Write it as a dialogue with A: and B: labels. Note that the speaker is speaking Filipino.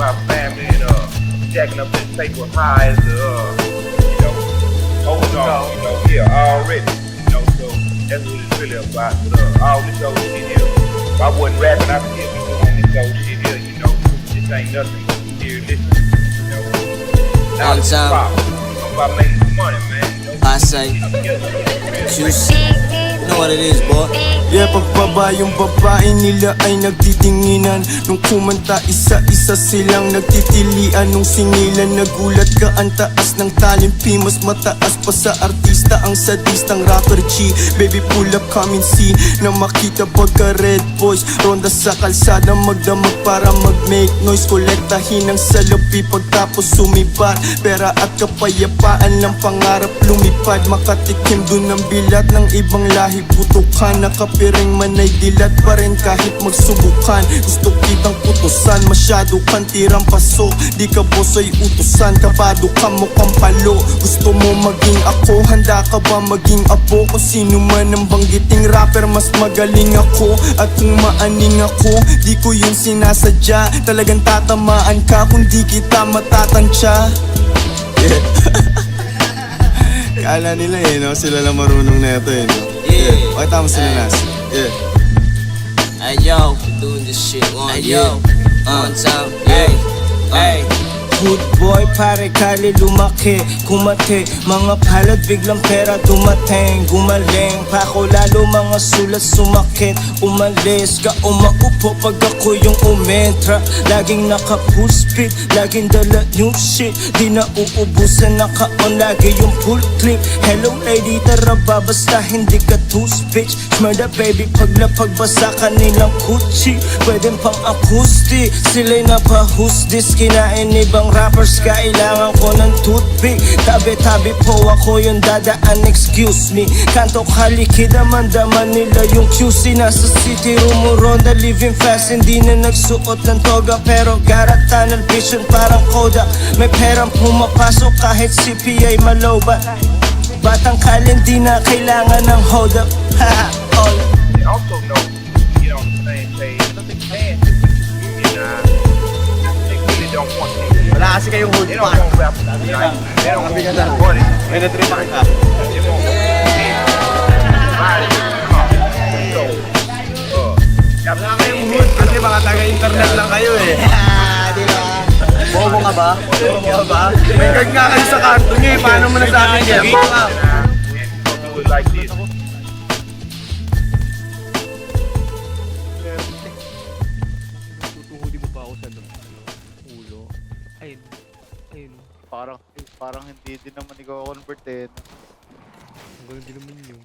A: my family and jacking up this paper high as holding on, here already. So that's what it's really about. All this old shit here. If I wasn't rapping, I could be doing this old shit here, This ain't nothing. Here, listen, Now
B: One
A: it's
B: time.
A: about. I'm about making some money, man.
B: I say, juice. You know what it is, boy.
C: Yeah, pagbaba yung babae nila ay nagtitinginan. Nung kumanta isa-isa silang nagtitilian. Nung singilan nagulat ka ang taas ng talimpi. Mas mataas pa sa artista ang sadistang rapper G. Baby pull up come and see. Na makita pagka red boys ronda sa kalsada magdamag para mag-make noise. Kolektahin ang salapi pagtapos sumibat. Pera at kapayapaan lang pangarap lumipad. Makatikim dun ng bilat ng ibang lahi. Putukan nakapiring man ay dilat pa rin kahit magsubukan. Gusto kitang putusan, masyado kang tirang paso. Di ka boss ay utusan, kabado ka mukhang palo. Gusto mo maging ako, handa ka ba maging apo? Kung sino man ang banggiting rapper, mas magaling ako. At kung maaning ako, di ko yun sinasadya. Talagang tatamaan ka kung di kita matatansya. Yeah. Kala nila no? Sila lang marunong na ito
B: Yeah.
C: Pakita mo sila Nas. Yeah.
B: Hey yo, we're doing this shit one. Hey yo, one time. Hey.
D: Good boy, pare kali lumaki, kumate. Mga palad biglang pera dumating. Gumaling, pako lalo mga sulat sumakit. Umalis ka umaupo pag ako yung umentra. Laging naka full speed, laging dala new shit. Di na uubusan, naka-on lagi yung full clip. Hello lady, tara ba basta hindi ka too speech. Murder baby, paglapag basa kanilang kuchi. Pwedeng pang acoustic, sila'y napahusdis. Kinain ibang rappers, kailangan ko ng toothpick. Tabi-tabi po ako yung dadaan, excuse me. Kanto kalikid, daman nila yung QC. Nasa city, rumuronda, living fast. Hindi na nagsuot ng toga, pero got a tunnel vision parang Kodak. May perang pumapasok kahit CPA maloba. Batang kalin, di na kailangan ng hold up. Haha, all
A: They also know to get on the same page. Nothing fans they really don't want to.
E: Wala kasi kayong hold
A: They don't
E: back.
A: want rap tonight. They don't want money.
E: May natripan ka.
A: They want
E: Wala kayong hold kasi mga taga-internet lang kayo eh.
D: di ba?
E: Bobo ka ba? Bobo ka ba? May card nga kayo sa kanto niyo eh. Paano mo na sa akin yan?
A: do it like this.
F: Tutuhuli mo pa ako sa ulo. Ayun.
G: Parang hindi din naman ikaw convert eh.
F: Ang galing din naman yun.